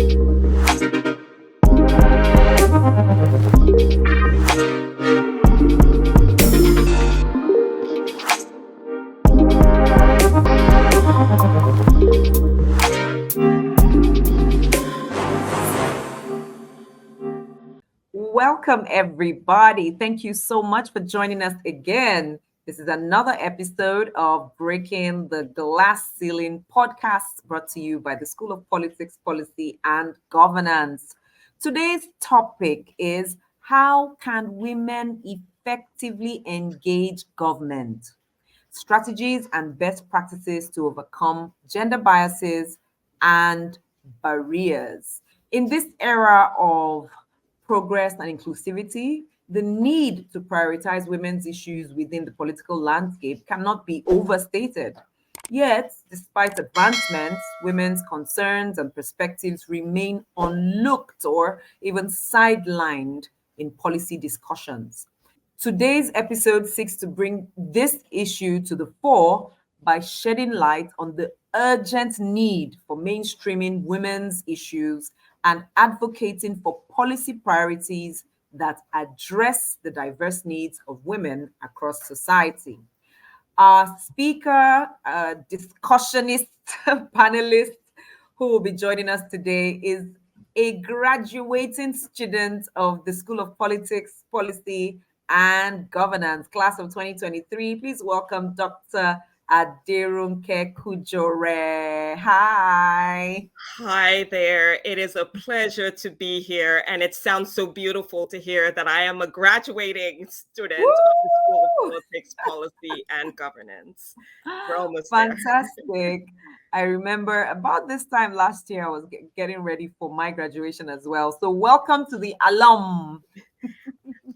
Welcome, everybody. Thank you so much for joining us again. This is another episode of Breaking the Glass Ceiling podcast brought to you by the School of Politics, Policy, and Governance. Today's topic is how can women effectively engage government? Strategies and best practices to overcome gender biases and barriers. In this era of progress and inclusivity, the need to prioritize women's issues within the political landscape cannot be overstated. Yet, despite advancements, women's concerns and perspectives remain unlooked or even sidelined in policy discussions. Today's episode seeks to bring this issue to the fore by shedding light on the urgent need for mainstreaming women's issues and advocating for policy priorities that address the diverse needs of women across society. Our speaker, discussionist, panelist who will be joining us today is a graduating student of the School of Politics, Policy, and Governance, class of 2023. Please welcome Dr. Aderonke Kujore. Hi. Hi there. It is a pleasure to be here. And it sounds so beautiful to hear that I am a graduating student of the School of Politics, Policy, and Governance. We're almost Fantastic. There. I remember about this time last year, I was getting ready for my graduation as well. So welcome to the alum.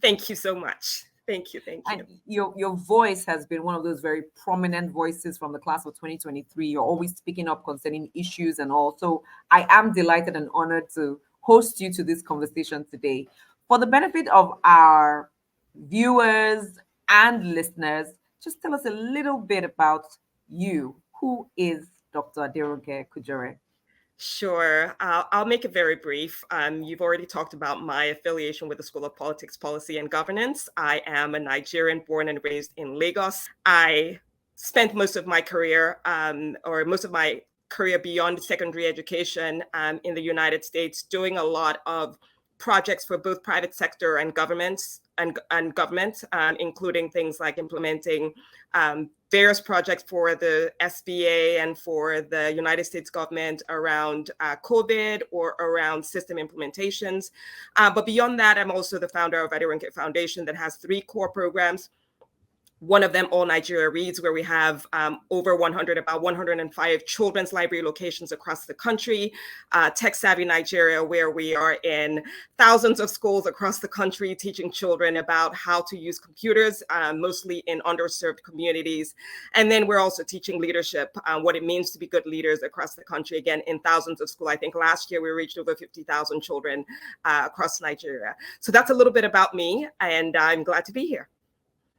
Thank you so much. Thank you. And your voice has been one of those very prominent voices from the class of 2023. You're always speaking up concerning issues and all. So I am delighted and honored to host you to this conversation today. For the benefit of our viewers and listeners, just tell us a little bit about you. Who is Dr. Aderonke Kujore? Sure. I'll make it very brief. You've already talked about my affiliation with the School of Politics, Policy, and Governance. I am a Nigerian born and raised in Lagos. I spent most of my career, beyond secondary education in the United States, doing a lot of projects for both private sector and governments and government, including things like implementing various projects for the SBA and for the United States government around COVID or around system implementations. But beyond that, I'm also the founder of Aderonke Foundation that has 3 core programs. One of them, All Nigeria Reads, where we have about 105 children's library locations across the country. Tech Savvy Nigeria, where we are in thousands of schools across the country, teaching children about how to use computers, mostly in underserved communities. And then we're also teaching leadership, what it means to be good leaders across the country, again, in thousands of schools. I think last year we reached over 50,000 children across Nigeria. So that's a little bit about me, and I'm glad to be here.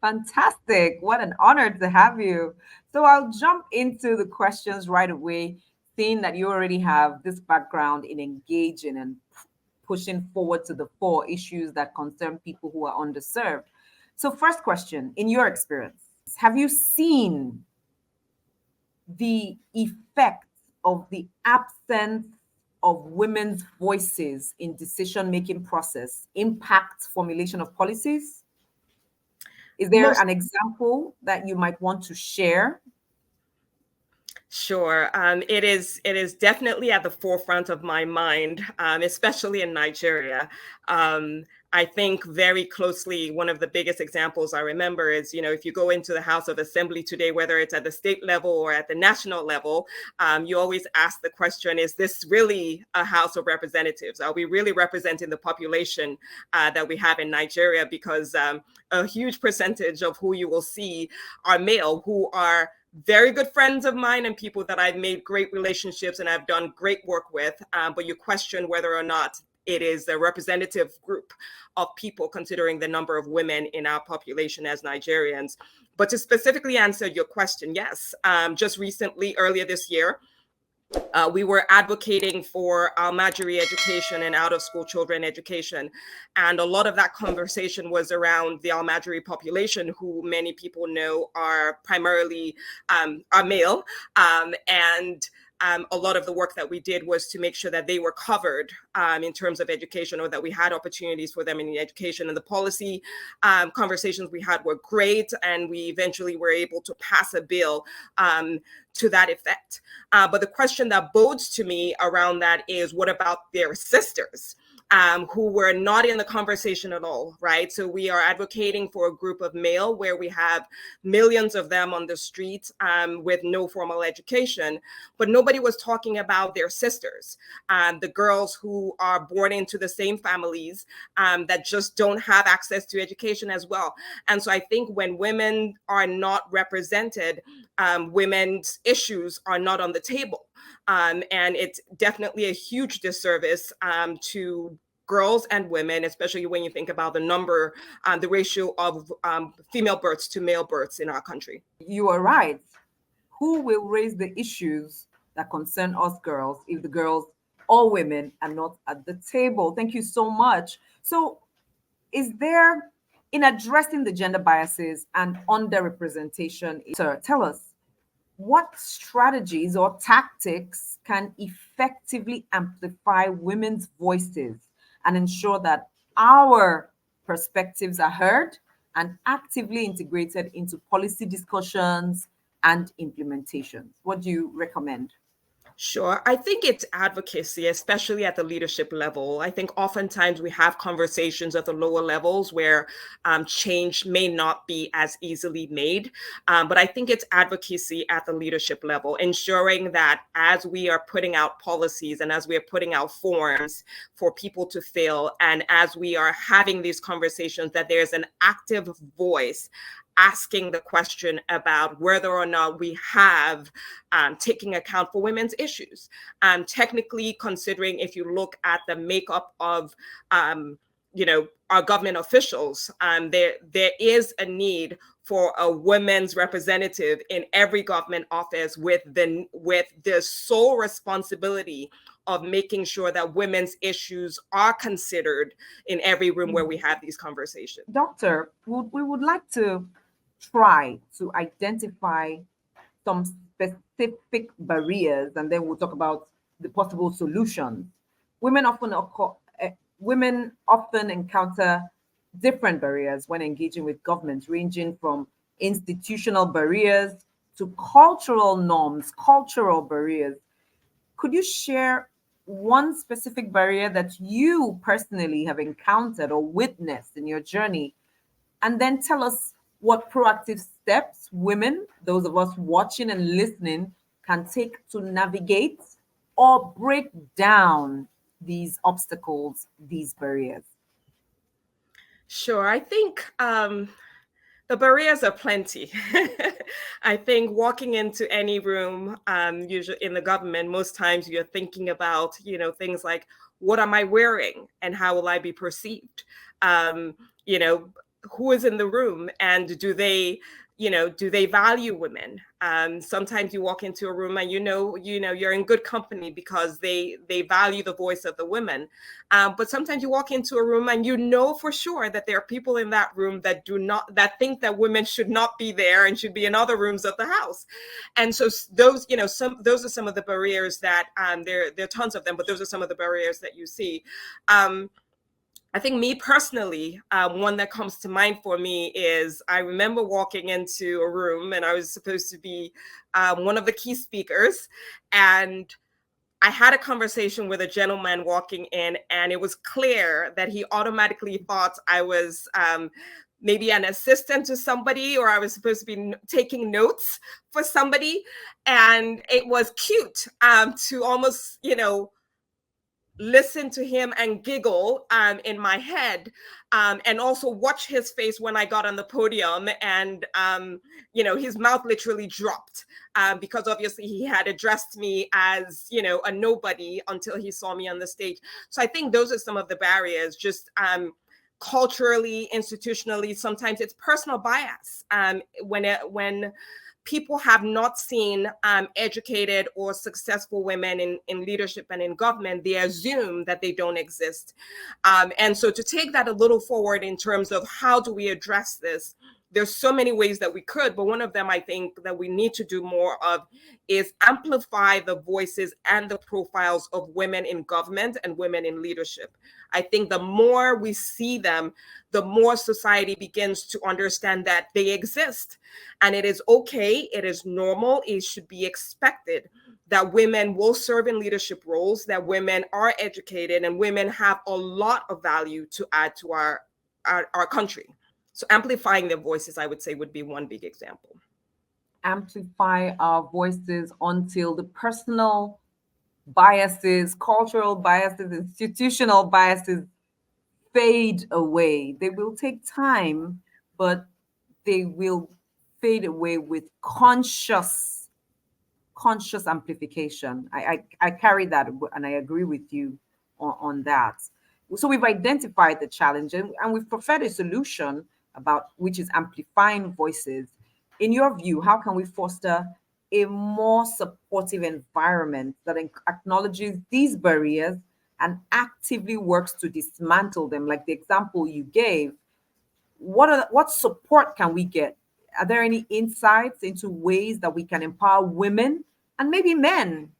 Fantastic. What an honor to have you. So I'll jump into the questions right away, seeing that you already have this background in engaging and pushing forward to the 4 issues that concern people who are underserved. So first question, in your experience, have you seen the effect of the absence of women's voices in decision-making process impact formulation of policies? Is there an example that you might want to share? Sure. It is definitely at the forefront of my mind, especially in Nigeria. I think very closely, one of the biggest examples I remember is, if you go into the House of Assembly today, whether it's at the state level or at the national level, you always ask the question, is this really a House of Representatives? Are we really representing the population that we have in Nigeria? Because a huge percentage of who you will see are male, who are very good friends of mine and people that I've made great relationships and I've done great work with. But you question whether or not it is a representative group of people, considering the number of women in our population as Nigerians. But to specifically answer your question, yes, just recently, earlier this year, We were advocating for Almajiri education and out-of-school children education. And a lot of that conversation was around the Almajiri population, who many people know are primarily are male. And a lot of the work that we did was to make sure that they were covered in terms of education, or that we had opportunities for them in the education. And the policy conversations we had were great. And we eventually were able to pass a bill to that effect. But the question that bodes to me around that is, what about their sisters? Who were not in the conversation at all, right? So we are advocating for a group of male where we have millions of them on the streets with no formal education, but nobody was talking about their sisters, the girls who are born into the same families that just don't have access to education as well. And so I think when women are not represented, women's issues are not on the table. And it's definitely a huge disservice to girls and women, especially when you think about the number, the ratio of female births to male births in our country. You are right. Who will raise the issues that concern us girls if the girls or women are not at the table? Thank you so much. So, is there, in addressing the gender biases and underrepresentation, sir, tell us, what strategies or tactics can effectively amplify women's voices and ensure that our perspectives are heard and actively integrated into policy discussions and implementations? What do you recommend? Sure. I think it's advocacy, especially at the leadership level. I think oftentimes we have conversations at the lower levels where change may not be as easily made. But I think it's advocacy at the leadership level, ensuring that as we are putting out policies and as we are putting out forms for people to fill, and as we are having these conversations, that there's an active voice asking the question about whether or not we have taking account for women's issues. Technically, considering if you look at the makeup of our government officials, there is a need for a women's representative in every government office with the sole responsibility of making sure that women's issues are considered in every room where we have these conversations. Doctor, we would like to try to identify some specific barriers, and then we'll talk about the possible solutions. Women often encounter different barriers when engaging with governments, ranging from institutional barriers to cultural norms, cultural barriers. Could you share one specific barrier that you personally have encountered or witnessed in your journey? And then tell us what proactive steps women, those of us watching and listening, can take to navigate or break down these obstacles, these barriers. Sure. I think the barriers are plenty. I think walking into any room, usually in the government, most times you're thinking about, things like, what am I wearing and how will I be perceived? Who is in the room, and do they value women? Sometimes you walk into a room and you're in good company because they value the voice of the women. But sometimes you walk into a room and for sure that there are people in that room that think that women should not be there and should be in other rooms of the house. And so those are some of the barriers that there are tons of them, but those are some of the barriers that you see. I think me personally, one that comes to mind for me is I remember walking into a room and I was supposed to be one of the key speakers. And I had a conversation with a gentleman walking in, and it was clear that he automatically thought I was maybe an assistant to somebody, or I was supposed to be taking notes for somebody. And it was cute to almost, listen to him and giggle in my head, and also watch his face when I got on the podium, and his mouth literally dropped because obviously he had addressed me as a nobody until he saw me on the stage. So I think those are some of the barriers, just culturally, institutionally. Sometimes it's personal bias when people have not seen educated or successful women in leadership and in government, they assume that they don't exist. And so to take that a little forward in terms of how do we address this, there's so many ways that we could, but one of them I think that we need to do more of is amplify the voices and the profiles of women in government and women in leadership. I think the more we see them, the more society begins to understand that they exist. And it is okay, it is normal, it should be expected that women will serve in leadership roles, that women are educated, and women have a lot of value to add to our country. So amplifying their voices, I would say, would be one big example. Amplify our voices until the personal biases, cultural biases, institutional biases fade away. They will take time, but they will fade away with conscious amplification. I carry that, and I agree with you on that. So we've identified the challenge, and we've preferred a solution about which is amplifying voices. In your view, how can we foster a more supportive environment that acknowledges these barriers and actively works to dismantle them? Like the example you gave, what support can we get? Are there any insights into ways that we can empower women and maybe men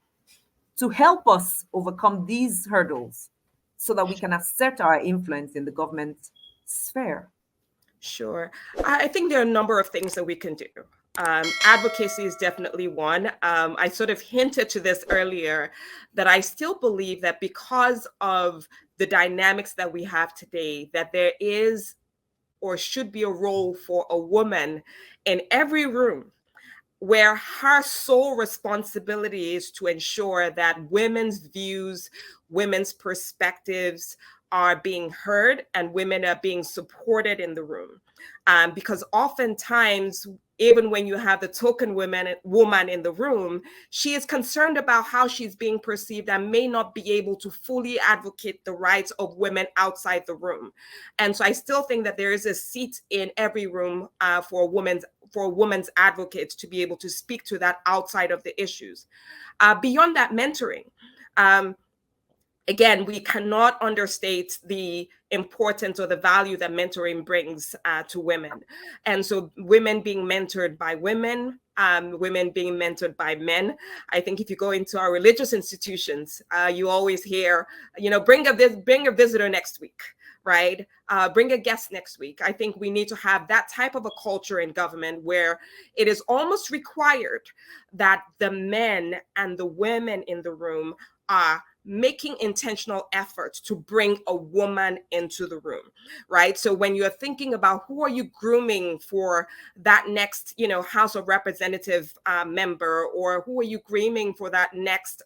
to help us overcome these hurdles so that we can assert our influence in the government sphere? Sure. I think there are a number of things that we can do. Advocacy is definitely one. I sort of hinted to this earlier that I still believe that because of the dynamics that we have today, that there is or should be a role for a woman in every room where her sole responsibility is to ensure that women's views, women's perspectives are being heard and women are being supported in the room. Because oftentimes, even when you have the token woman in the room, she is concerned about how she's being perceived and may not be able to fully advocate the rights of women outside the room. And so I still think that there is a seat in every room for a woman's advocates to be able to speak to that outside of the issues. Beyond that, mentoring. Again, we cannot understate the importance or the value that mentoring brings to women. And so women being mentored by women, women being mentored by men. I think if you go into our religious institutions, you always hear, bring a visitor next week, right? Bring a guest next week. I think we need to have that type of a culture in government where it is almost required that the men and the women in the room are making intentional efforts to bring a woman into the room, right? So when you're thinking about who are you grooming for that next, House of Representative member, or who are you grooming for that next,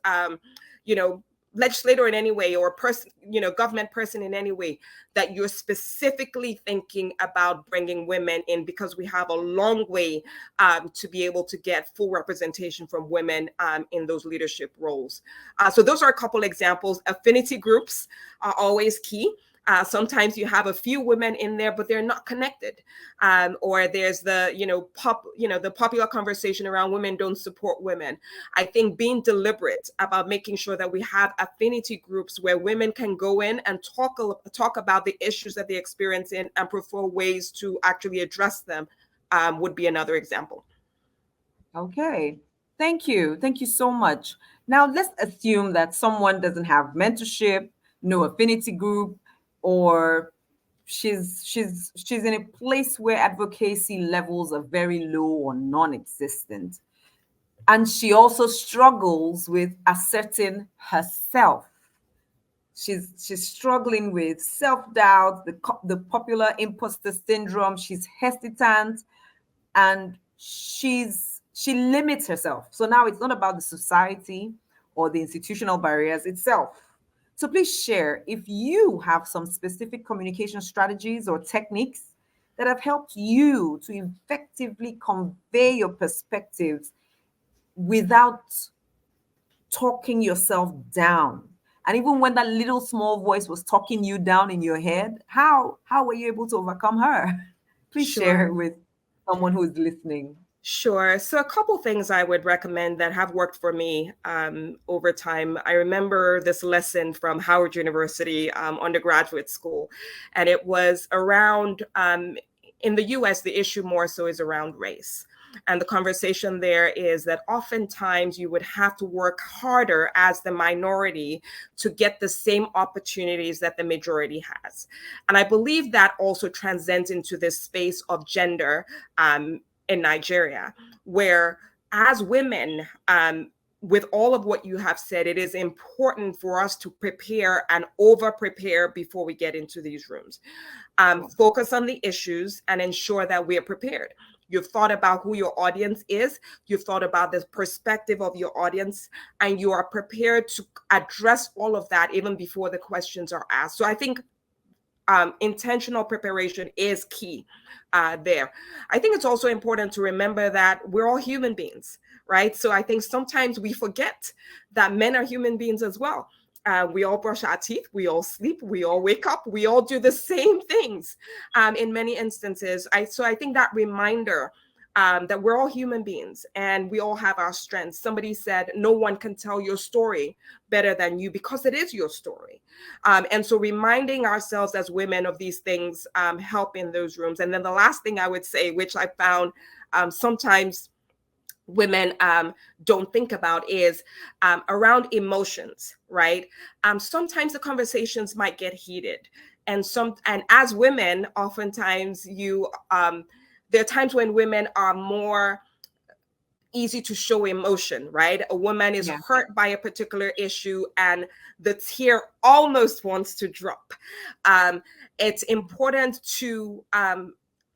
legislator in any way, or person, government person in any way, that you're specifically thinking about bringing women in, because we have a long way to be able to get full representation from women in those leadership roles. So those are a couple examples. Affinity groups are always key. Sometimes you have a few women in there, but they're not connected. Or there's the popular conversation around women don't support women. I think being deliberate about making sure that we have affinity groups where women can go in and talk about the issues that they experience in and prefer ways to actually address them would be another example. Okay. Thank you. Thank you so much. Now let's assume that someone doesn't have mentorship, no affinity group, or she's in a place where advocacy levels are very low or non-existent. And she also struggles with asserting herself. She's struggling with self-doubt, the popular imposter syndrome. She's hesitant, and she limits herself. So now it's not about the society or the institutional barriers itself. So please share if you have some specific communication strategies or techniques that have helped you to effectively convey your perspectives without talking yourself down. And even when that little small voice was talking you down in your head, how were you able to overcome her? Please share Sure. with someone who is listening. Sure. So a couple things I would recommend that have worked for me over time. I remember this lesson from Howard University undergraduate school, and it was around in the U.S. The issue more so is around race. And the conversation there is that oftentimes you would have to work harder as the minority to get the same opportunities that the majority has. And I believe that also transcends into this space of gender in Nigeria, where as women, with all of what you have said, it is important for us to prepare and over prepare before we get into these rooms. Focus on the issues and ensure that we are prepared. You've thought about who your audience is, you've thought about the perspective of your audience, and you are prepared to address all of that even before the questions are asked. So I think intentional preparation is key there. I think it's also important to remember that we're all human beings, right? So I think sometimes we forget that men are human beings as well. We all brush our teeth, we all sleep, we all wake up, we all do the same things in many instances. So I think that reminder that we're all human beings and we all have our strengths. Somebody said, no one can tell your story better than you because it is your story. And so reminding ourselves as women of these things help in those rooms. And then the last thing I would say, which I found sometimes women don't think about, is around emotions, right? Sometimes the conversations might get heated. And as women, oftentimes there are times when women are more easy to show emotion, right? A woman is hurt by a particular issue and the tear almost wants to drop. It's important to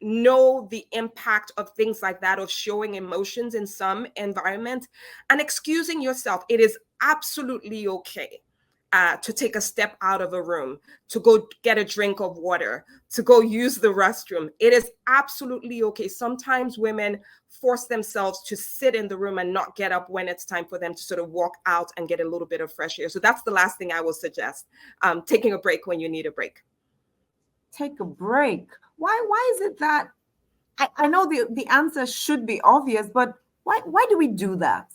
know the impact of things like that, of showing emotions in some environments and excusing yourself. It is absolutely okay to take a step out of a room, to go get a drink of water, to go use the restroom. It is absolutely okay. Sometimes women force themselves to sit in the room and not get up when it's time for them to sort of walk out and get a little bit of fresh air. So that's the last thing I will suggest, taking a break when you need a break. Take a break. Why is it that I know the answer should be obvious, but why do we do that?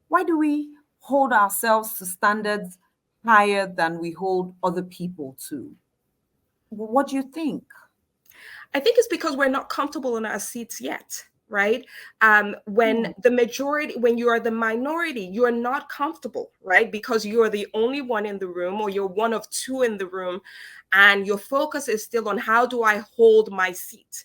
Why do we hold ourselves to standards higher than we hold other people to? What do you think? I think it's because we're not comfortable in our seats yet, right? When you are the minority, you are not comfortable, right? Because you are the only one in the room, or you're one of two in the room, and your focus is still on how do I hold my seat,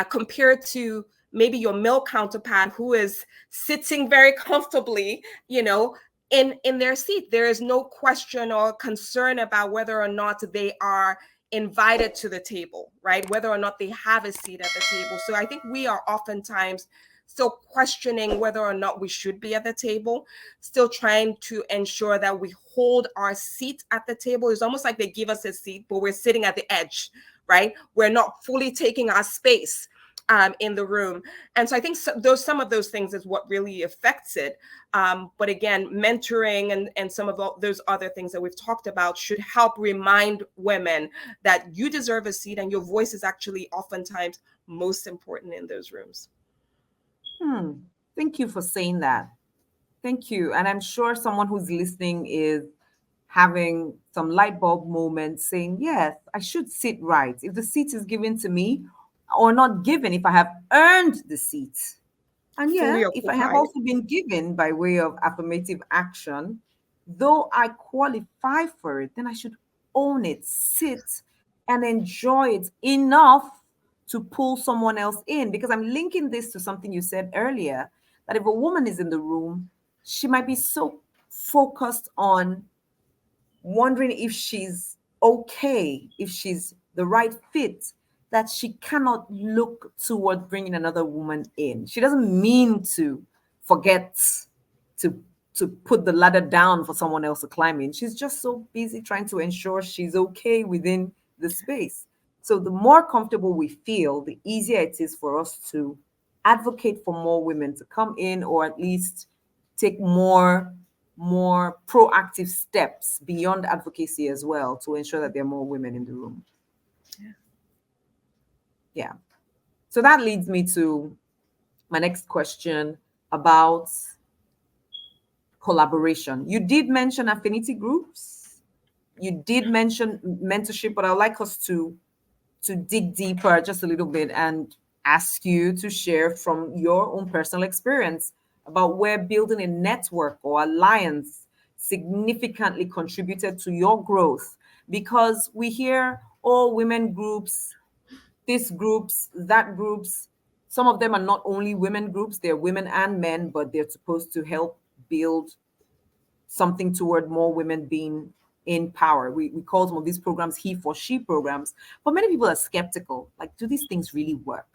compared to maybe your male counterpart who is sitting very comfortably, in their seat. There is no question or concern about whether or not they are invited to the table, right? Whether or not they have a seat at the table. So I think we are oftentimes still questioning whether or not we should be at the table, still trying to ensure that we hold our seat at the table. It's almost like they give us a seat, but we're sitting at the edge, right? We're not fully taking our space in the room. And so I think some of those things is what really affects it. But again, mentoring and some of those other things that we've talked about should help remind women that you deserve a seat and your voice is actually oftentimes most important in those rooms. Thank you for saying that. Thank you. And I'm sure someone who's listening is having some light bulb moments saying, yes, I should sit right. If the seat is given to me, or not given, if I have earned the seat. And if I have also been given by way of affirmative action, though I qualify for it, then I should own it, sit and enjoy it enough to pull someone else in. Because I'm linking this to something you said earlier, that if a woman is in the room, she might be so focused on wondering if she's okay, if she's the right fit, that she cannot look toward bringing another woman in. She doesn't mean to forget to put the ladder down for someone else to climb in. She's just so busy trying to ensure she's okay within the space. So the more comfortable we feel, the easier it is for us to advocate for more women to come in, or at least take more proactive steps beyond advocacy as well, to ensure that there are more women in the room. Yeah. So that leads me to my next question about collaboration. You did mention affinity groups. You did mention mentorship, but I'd like us to dig deeper just a little bit and ask you to share from your own personal experience about where building a network or alliance significantly contributed to your growth. Because we hear all women groups, this groups, that groups. Some of them are not only women groups, they're women and men, but they're supposed to help build something toward more women being in power. We call some of these programs he for she programs, but many people are skeptical. Like, do these things really work?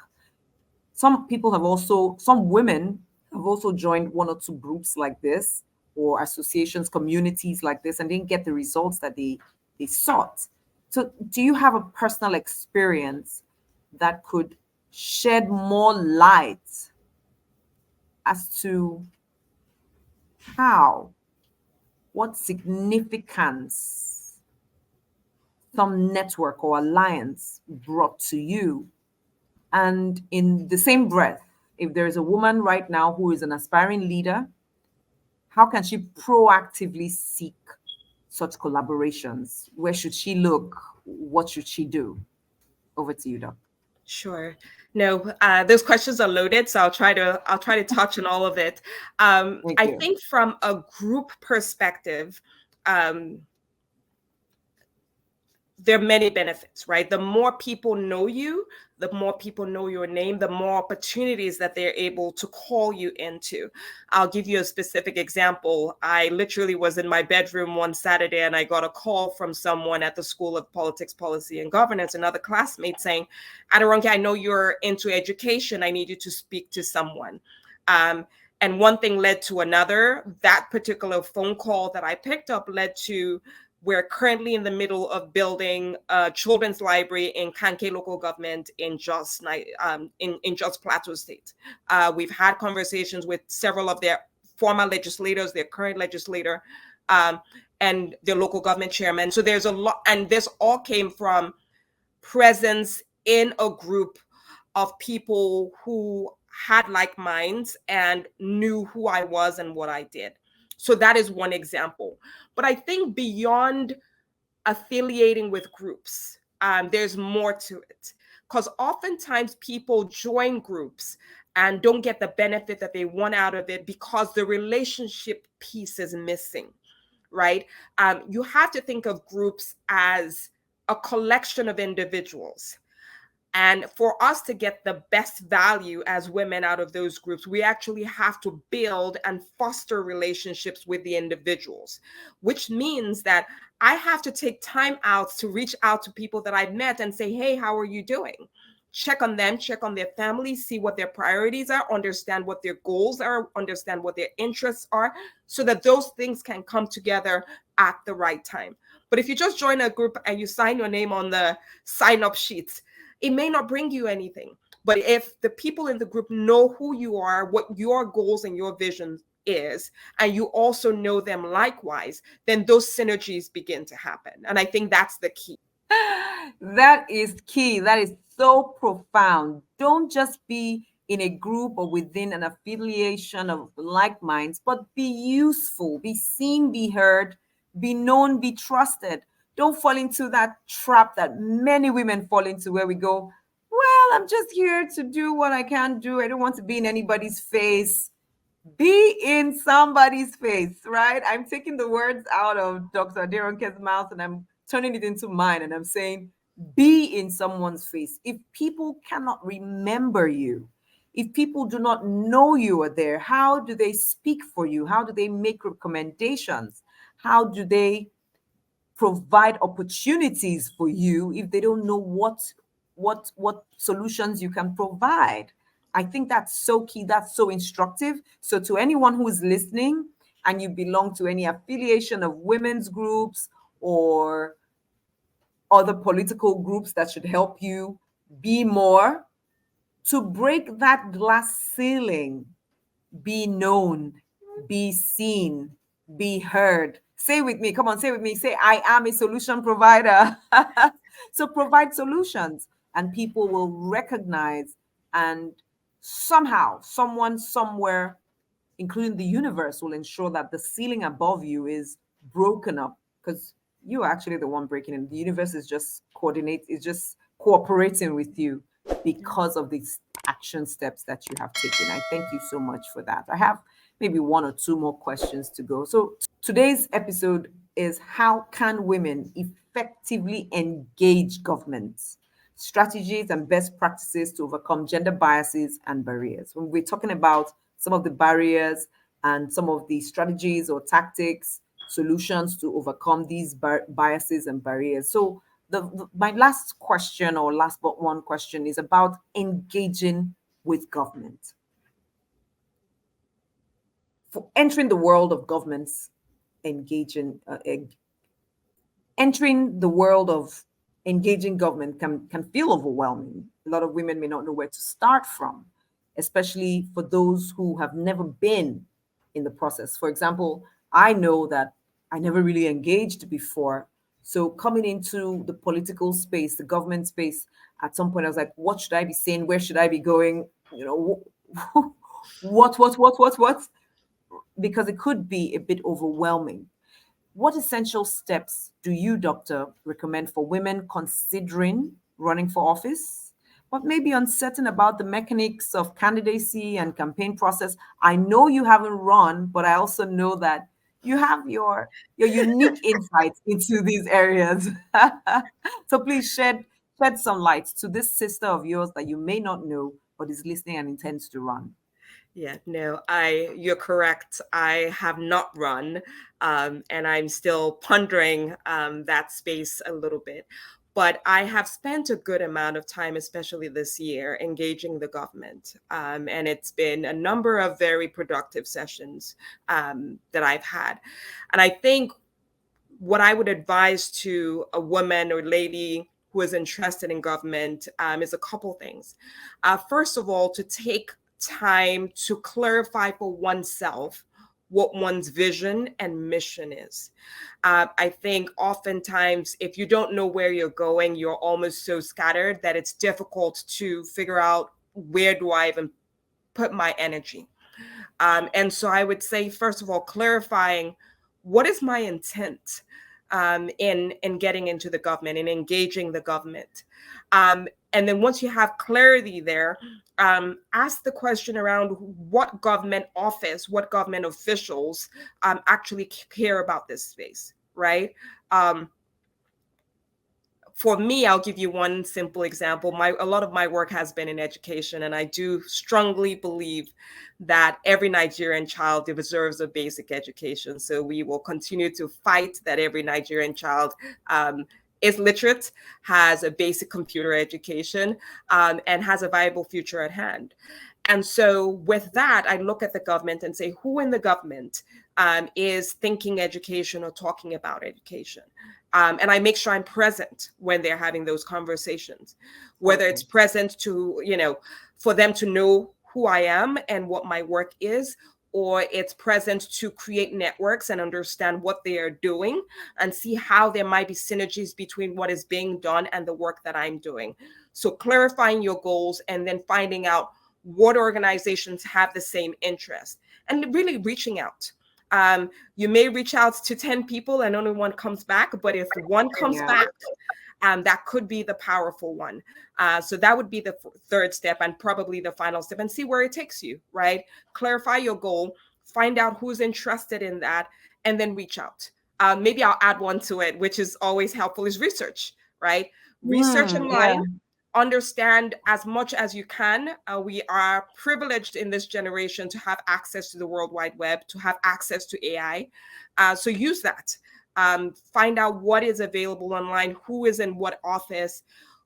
Some women have also joined one or two groups like this or associations, communities like this, and didn't get the results that they sought. So, do you have a personal experience that could shed more light as to how, what significance some network or alliance brought to you? And in the same breath, if there is a woman right now who is an aspiring leader, how can she proactively seek such collaborations? Where should she look? What should she do? Over to you, Doc. Sure. No, those questions are loaded, so I'll try to touch on all of it. Thank I you. think from a group perspective, um, there are many benefits, right? The more people know you, the more people know your name, the more opportunities that they're able to call you into. I'll give you a specific example. I literally was in my bedroom one Saturday and I got a call from someone at the School of Politics, Policy, and Governance, another classmate saying, Aderonke, I know you're into education. I need you to speak to someone. And one thing led to another. That particular phone call that I picked up led to, we're currently in the middle of building a children's library in Kanke local government in in Jos Plateau State. We've had conversations with several of their former legislators, their current legislator, and their local government chairman. So there's a lot, and this all came from presence in a group of people who had like minds and knew who I was and what I did. So that is one example. But I think beyond affiliating with groups, there's more to it. Because oftentimes people join groups and don't get the benefit that they want out of it because the relationship piece is missing, right? You have to think of groups as a collection of individuals. And for us to get the best value as women out of those groups, we actually have to build and foster relationships with the individuals, which means that I have to take time out to reach out to people that I've met and say, hey, how are you doing? Check on them, check on their families, see what their priorities are, understand what their goals are, understand what their interests are, so that those things can come together at the right time. But if you just join a group and you sign your name on the sign up sheet, it may not bring you anything. But if the people in the group know who you are, what your goals and your vision is, and you also know them likewise, then those synergies begin to happen. And I think that's the key. That is key. That is so profound. Don't just be in a group or within an affiliation of like minds, but be useful, be seen, be heard, be known, be trusted. Don't fall into that trap that many women fall into where we go, well, I'm just here to do what I can do. I don't want to be in anybody's face. Be in somebody's face, right? I'm taking the words out of Dr. Aderonke's mouth and I'm turning it into mine. And I'm saying, be in someone's face. If people cannot remember you, if people do not know you are there, how do they speak for you? How do they make recommendations? How do they provide opportunities for you if they don't know what solutions you can provide? I think that's so key. That's so instructive. So to anyone who is listening and you belong to any affiliation of women's groups or other political groups that should help you be more, to break that glass ceiling, be known, be seen, be heard. Say with me, come on, say with me, say, I am a solution provider. So provide solutions and people will recognize and somehow, someone, somewhere, including the universe, will ensure that the ceiling above you is broken up, because you are actually the one breaking it. The universe is just is just cooperating with you because of these action steps that you have taken. I thank you so much for that. I have maybe one or two more questions to go. So today's episode is, how can women effectively engage governments? Strategies and best practices to overcome gender biases and barriers. When we're talking about some of the barriers and some of the strategies or tactics, solutions to overcome these biases and barriers. So, my last question, or last but one question, is about engaging with government. For entering the world of governments, engaging entering the world of engaging government can feel overwhelming. A lot of women may not know where to start from, especially for those who have never been in the process. For example, I know that I never really engaged before. So coming into the political space, the government space, at some point I was like, what should I be saying? Where should I be going? You know, what? Because it could be a bit overwhelming. What essential steps do you, doctor, recommend for women considering running for office, but maybe uncertain about the mechanics of candidacy and campaign process? I know you haven't run, but I also know that you have your unique insights into these areas. So please shed some light to this sister of yours that you may not know, but is listening and intends to run. Yeah, no, you're correct. I have not run, and I'm still pondering that space a little bit. But I have spent a good amount of time, especially this year, engaging the government. And it's been a number of very productive sessions that I've had. And I think what I would advise to a woman or lady who is interested in government is a couple things. First of all, to take time to clarify for oneself what one's vision and mission is. I think oftentimes, if you don't know where you're going, you're almost so scattered that it's difficult to figure out, where do I even put my energy? And so I would say, first of all, clarifying, what is my intent in getting into the government and engaging the government. And then once you have clarity there, ask the question around what government office, what government officials actually care about this space, right? For me, I'll give you one simple example. A lot of my work has been in education, and I do strongly believe that every Nigerian child deserves a basic education. So we will continue to fight that every Nigerian child is literate, has a basic computer education, and has a viable future at hand. And so with that, I look at the government and say, who in the government is thinking education or talking about education? And I make sure I'm present when they're having those conversations, whether it's present to, for them to know who I am and what my work is, or it's present to create networks and understand what they are doing and see how there might be synergies between what is being done and the work that I'm doing. So clarifying your goals and then finding out what organizations have the same interest and really reaching out. You may reach out to 10 people and only one comes back, but if one comes back, that could be the powerful one. So that would be the third step and probably the final step, and see where it takes you, right? Clarify your goal, find out who's interested in that, and then reach out. Maybe I'll add one to it, which is always helpful, is research, right? Research online. Understand as much as you can. We are privileged in this generation to have access to the World Wide Web, to have access to AI. So use that. Find out what is available online, who is in what office.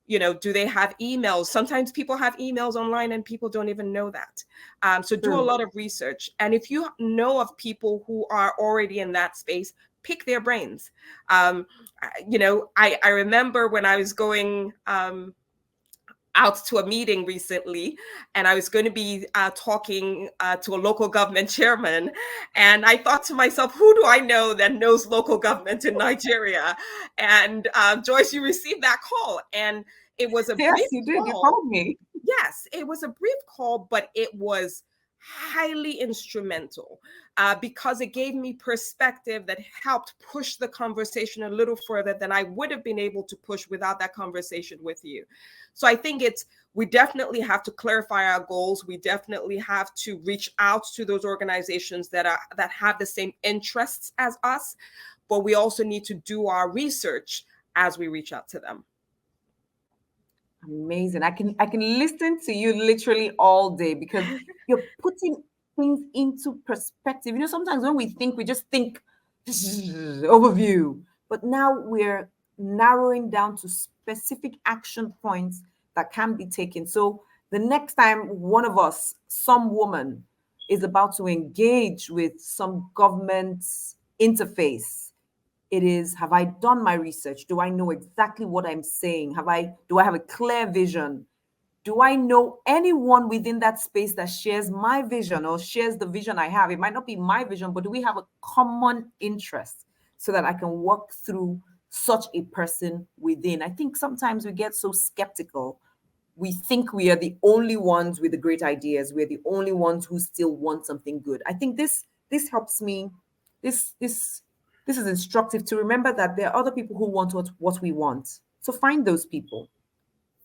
Do they have emails? Sometimes people have emails online and people don't even know that. So do a lot of research. And if you know of people who are already in that space, pick their brains. I remember when I was going out to a meeting recently, and I was going to be talking to a local government chairman. And I thought to myself, who do I know that knows local government in Nigeria? And Joyce, you received that call. And It was a Yes, brief you did. You call. told me. Yes, it was a brief call, but it was highly instrumental because it gave me perspective that helped push the conversation a little further than I would have been able to push without that conversation with you. So I think we definitely have to clarify our goals. We definitely have to reach out to those organizations that have the same interests as us, but we also need to do our research as we reach out to them. Amazing. I can listen to you literally all day because you're putting things into perspective. Sometimes when we think, we just think overview, but now we're narrowing down to specific action points that can be taken. So the next time one of us, some woman, is about to engage with some government interface, it is, have I done my research? Do I know exactly what I'm saying? Do I have a clear vision? Do I know anyone within that space that shares my vision or shares the vision I have? It might not be my vision, but do we have a common interest so that I can walk through such a person within? I think sometimes we get so skeptical. We think we are the only ones with the great ideas. We're the only ones who still want something good. I think this helps me. This is instructive to remember that there are other people who want what we want. So find those people,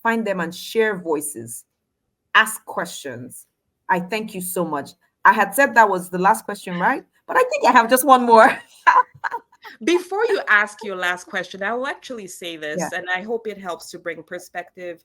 find them and share voices, ask questions. I thank you so much. I had said that was the last question, right? But I think I have just one more. Before you ask your last question, I will actually say Yeah. this, and I hope it helps to bring perspective.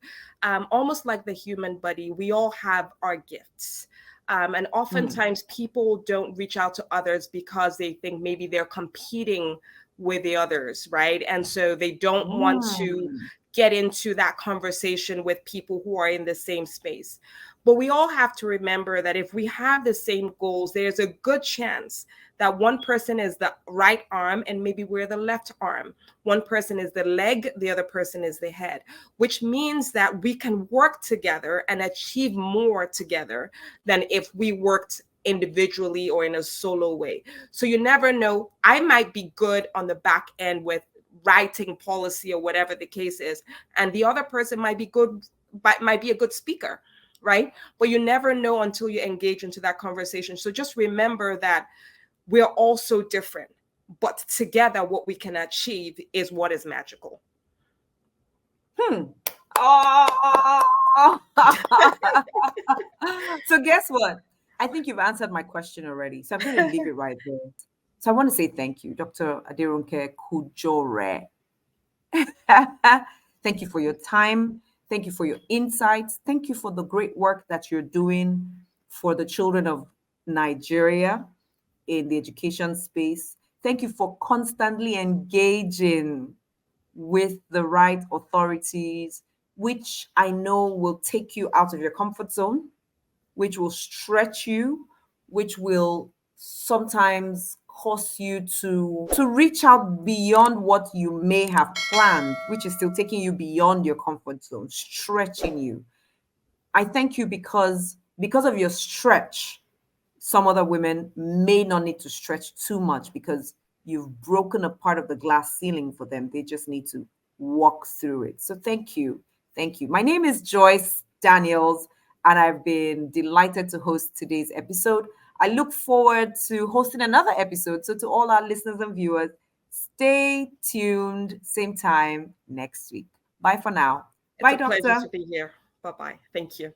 Almost like the human body, we all have our gifts. And oftentimes people don't reach out to others because they think maybe they're competing with the others, right? And so they don't want to get into that conversation with people who are in the same space. But we all have to remember that if we have the same goals, there's a good chance that one person is the right arm and maybe we're the left arm. One person is the leg, the other person is the head, which means that we can work together and achieve more together than if we worked individually or in a solo way. So you never know. I might be good on the back end with writing policy or whatever the case is, and the other person might be a good speaker, right? But you never know until you engage into that conversation. So just remember that we're all so different, but together what we can achieve is what is magical. Oh. So guess what? I think you've answered my question already. So I'm going to leave it right there. So I want to say thank you, Dr. Aderonke Kujore. Thank you for your time. Thank you for your insights. Thank you for the great work that you're doing for the children of Nigeria in the education space. Thank you for constantly engaging with the right authorities, which I know will take you out of your comfort zone, which will stretch you, which will sometimes cause you to reach out beyond what you may have planned, which is still taking you beyond your comfort zone, stretching you. I thank you because of your stretch, some other women may not need to stretch too much because you've broken a part of the glass ceiling for them. They just need to walk through it. So thank you. Thank you. My name is Joyce Daniels, and I've been delighted to host today's episode. I look forward to hosting another episode. So to all our listeners and viewers, stay tuned, same time next week. Bye for now. Bye, It's a pleasure Doctor. to be here. Bye-bye. Thank you.